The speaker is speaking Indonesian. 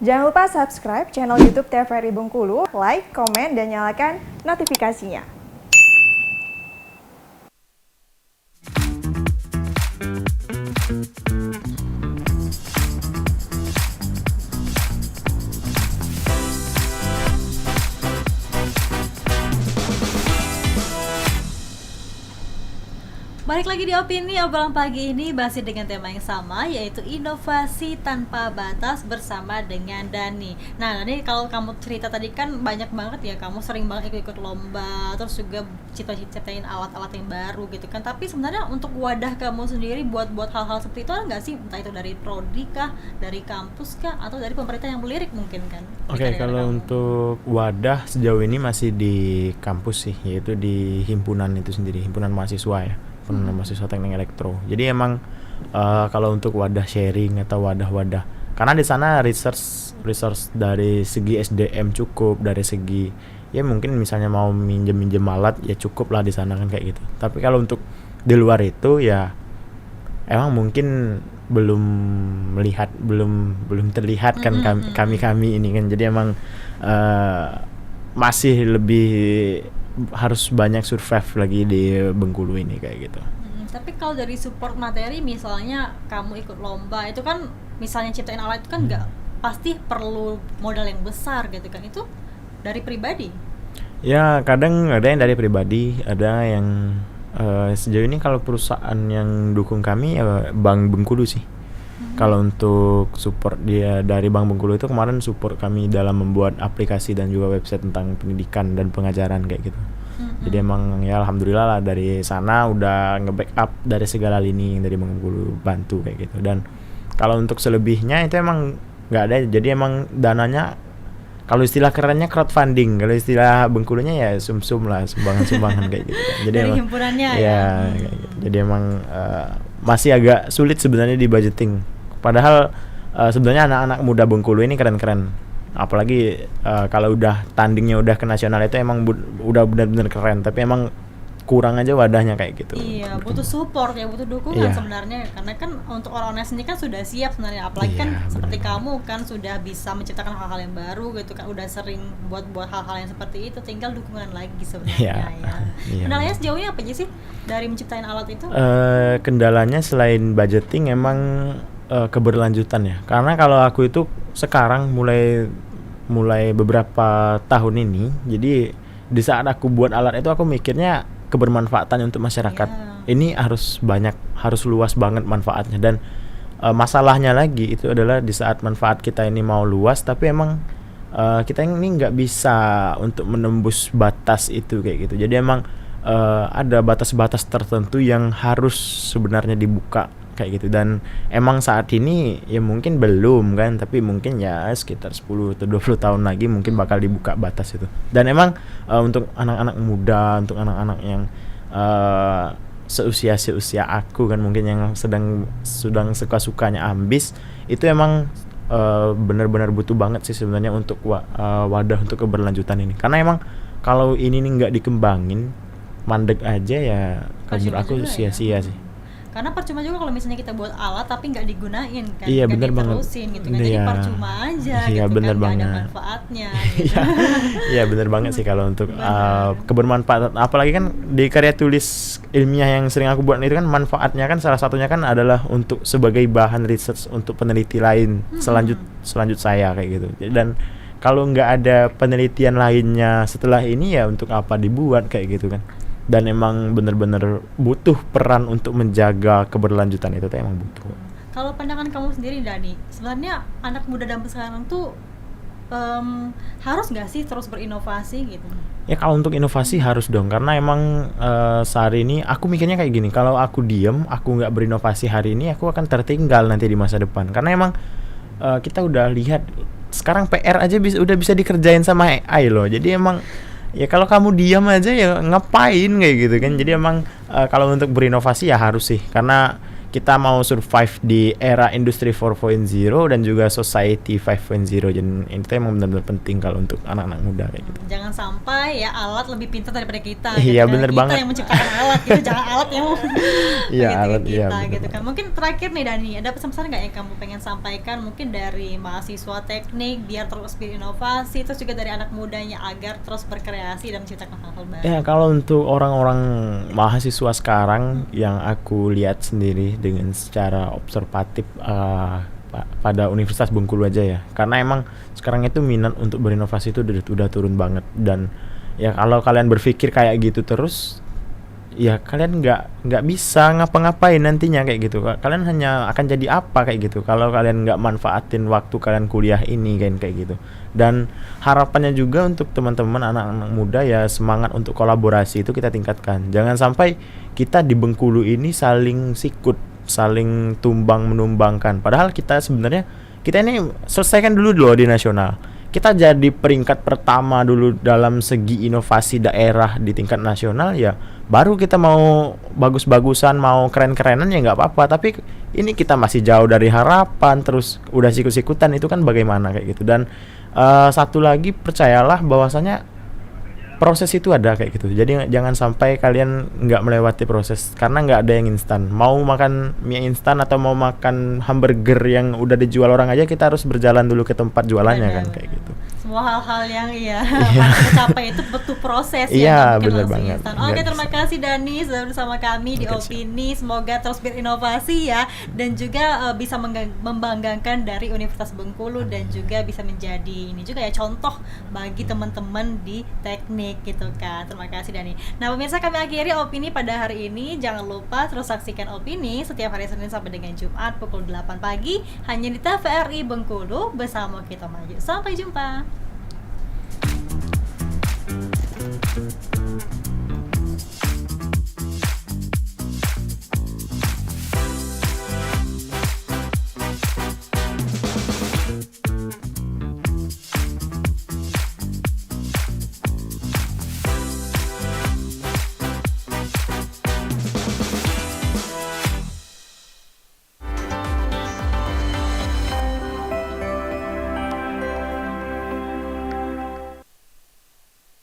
Jangan lupa subscribe channel YouTube TVRI Bengkulu, like, komen, dan nyalakan notifikasinya. Balik lagi di Opini, obrolan pagi ini masih dengan tema yang sama, yaitu inovasi tanpa batas bersama dengan Dani. Nah, Dani, kalau kamu cerita tadi kan banyak banget ya, kamu sering banget ikut-ikut lomba, terus juga ciptain alat-alat yang baru gitu kan. Tapi sebenarnya untuk wadah kamu sendiri buat hal-hal seperti itu ada nggak sih? Entah itu dari prodi kah, dari kampus kah, atau dari pemerintah yang melirik mungkin kan? Oke, kalau untuk wadah sejauh ini masih di kampus sih, yaitu di himpunan itu sendiri, himpunan mahasiswa ya. Mahasiswa teknik elektro. Jadi emang kalau untuk wadah sharing atau wadah-wadah, karena di sana research dari segi SDM cukup, dari segi ya mungkin misalnya mau minjem alat ya cukup lah di sana kan kayak gitu. Tapi kalau untuk di luar itu ya emang mungkin belum terlihat kan kami ini kan. Jadi emang masih lebih harus banyak survive lagi di Bengkulu ini kayak gitu. Tapi kalau dari support materi, misalnya kamu ikut lomba, itu kan misalnya ciptain alat itu kan nggak pasti perlu modal yang besar gitu kan, itu dari pribadi? Ya kadang ada yang dari pribadi, ada yang sejauh ini kalau perusahaan yang dukung kami ya Bank Bengkulu sih. Kalau untuk support dia dari Bank Bengkulu itu kemarin support kami dalam membuat aplikasi dan juga website tentang pendidikan dan pengajaran kayak gitu. Jadi emang ya alhamdulillah lah dari sana udah nge-backup dari segala lini yang dari Bank Bengkulu bantu kayak gitu. Dan kalau untuk selebihnya itu emang nggak ada. Jadi emang dananya kalau istilah kerennya crowdfunding, kalau istilah Bengkulunya ya sum-sum lah, sumbangan-sumbangan kayak gitu. Jadi dari emang, himpunannya ya. Kayak gitu. Jadi emang masih agak sulit sebenarnya di budgeting. Padahal sebenarnya anak-anak muda Bengkulu ini keren-keren. Apalagi kalau udah tandingnya udah ke nasional itu emang udah benar-benar keren. Tapi emang kurang aja wadahnya kayak gitu. Iya, butuh support ya, butuh dukungan sebenarnya. Karena kan untuk orang-orang sendiri kan sudah siap sebenarnya. Apalagi kan seperti kamu kan sudah bisa menciptakan hal-hal yang baru gitu kan. Udah sering buat hal-hal yang seperti itu. Tinggal dukungan lagi sebenarnya ya. Kendalanya sejauh ini apa aja sih dari menciptain alat itu? Kendalanya selain budgeting emang keberlanjutan ya. Karena kalau aku itu sekarang mulai beberapa tahun ini, jadi di saat aku buat alat itu aku mikirnya kebermanfaatan untuk masyarakat. Ini harus luas banget manfaatnya. Dan masalahnya lagi itu adalah di saat manfaat kita ini mau luas, tapi emang kita ini nggak bisa untuk menembus batas itu kayak gitu. Jadi emang ada batas-batas tertentu yang harus sebenarnya dibuka kayak gitu. Dan emang saat ini ya mungkin belum kan, tapi mungkin ya sekitar 10 atau 20 tahun lagi mungkin bakal dibuka batas itu. Dan emang untuk anak-anak muda, untuk anak-anak yang seusia aku kan, mungkin yang sedang suka-sukanya ambis, itu emang benar-benar butuh banget sih sebenarnya untuk wadah untuk keberlanjutan ini. Karena emang kalau ini nih nggak dikembangin, mandek aja ya, menurut aku sia-sia sih. Karena percuma juga kalau misalnya kita buat alat tapi nggak digunain kan, iya, nggak diterusin banget gitu kan, jadi percuma aja gitu kan, nggak ada manfaatnya gitu. Iya benar banget sih kalau untuk kebermanfaatan. Apalagi kan di karya tulis ilmiah yang sering aku buat itu kan, manfaatnya kan salah satunya kan adalah untuk sebagai bahan research untuk peneliti lain selanjut saya kayak gitu. Dan kalau nggak ada penelitian lainnya setelah ini ya untuk apa dibuat kayak gitu kan. Dan emang benar-benar butuh peran untuk menjaga keberlanjutan itu tuh emang butuh. Kalau pandangan kamu sendiri Dani, sebenarnya anak muda zaman sekarang tuh harus nggak sih terus berinovasi gitu? Ya kalau untuk inovasi harus dong, karena emang saat ini aku mikirnya kayak gini, kalau aku diem, aku nggak berinovasi hari ini, aku akan tertinggal nanti di masa depan. Karena emang kita udah lihat sekarang PR aja udah bisa dikerjain sama AI loh. Jadi emang ya kalau kamu diam aja ya ngapain kayak gitu kan. Jadi emang kalau untuk berinovasi ya harus sih, karena kita mau survive di era industri 4.0 dan juga society 5.0, dan itu emang benar-benar penting kalau untuk anak-anak muda kayak gitu. Jangan sampai ya alat lebih pintar daripada kita. Iya, gitu. bener Kita banget. yang menciptakan alat gitu, jangan alat yang Iya, begitu alat, kita iya, bener gitu kan. banget. Mungkin terakhir nih Dani, ada pesan-pesan nggak yang kamu pengen sampaikan mungkin dari mahasiswa teknik biar terus berinovasi, terus juga dari anak mudanya agar terus berkreasi dan menciptakan hal-hal baru? Ya, kalau untuk orang-orang mahasiswa sekarang yang aku lihat sendiri dengan secara observatif pada Universitas Bengkulu aja ya, karena emang sekarang itu minat untuk berinovasi itu udah turun banget. Dan ya kalau kalian berpikir kayak gitu terus, ya kalian nggak bisa ngapa-ngapain nantinya kayak gitu. Kalian hanya akan jadi apa kayak gitu kalau kalian nggak manfaatin waktu kalian kuliah ini kan kayak gitu. Dan harapannya juga untuk teman-teman anak-anak muda ya, semangat untuk kolaborasi itu kita tingkatkan. Jangan sampai kita di Bengkulu ini saling sikut, saling tumbang menumbangkan. Padahal kita sebenarnya kita ini selesaikan dulu di nasional. Kita jadi peringkat pertama dulu dalam segi inovasi daerah di tingkat nasional, ya baru kita mau bagus-bagusan, mau keren-kerenan ya nggak apa-apa. Tapi ini kita masih jauh dari harapan, terus udah sikut-sikutan, itu kan bagaimana kayak gitu. Dan satu lagi, percayalah bahwasanya proses itu ada kayak gitu. Jadi jangan sampai kalian nggak melewati proses, karena nggak ada yang instan. Mau makan mie instan atau mau makan hamburger yang udah dijual orang aja, kita harus berjalan dulu ke tempat jualannya kan kayak gitu. Semua hal-hal yang harus tercapai itu butuh proses Iya, ya, nggak mungkin bener langsung banget. instan. Nggak Oke, terima bisa. kasih Dani sudah bersama kami di Oke, siap. Opini. Semoga terus berinovasi ya, dan juga bisa membanggakan dari Universitas Bengkulu, dan juga bisa menjadi ini juga ya contoh bagi teman-teman di teknik gitu kan. Terima kasih Dani. Nah pemirsa, kami akhiri Opini pada hari ini. Jangan lupa terus saksikan Opini setiap hari Senin sampai dengan Jumat pukul 8 pagi hanya di TVRI Bengkulu bersama kita maju. Sampai jumpa.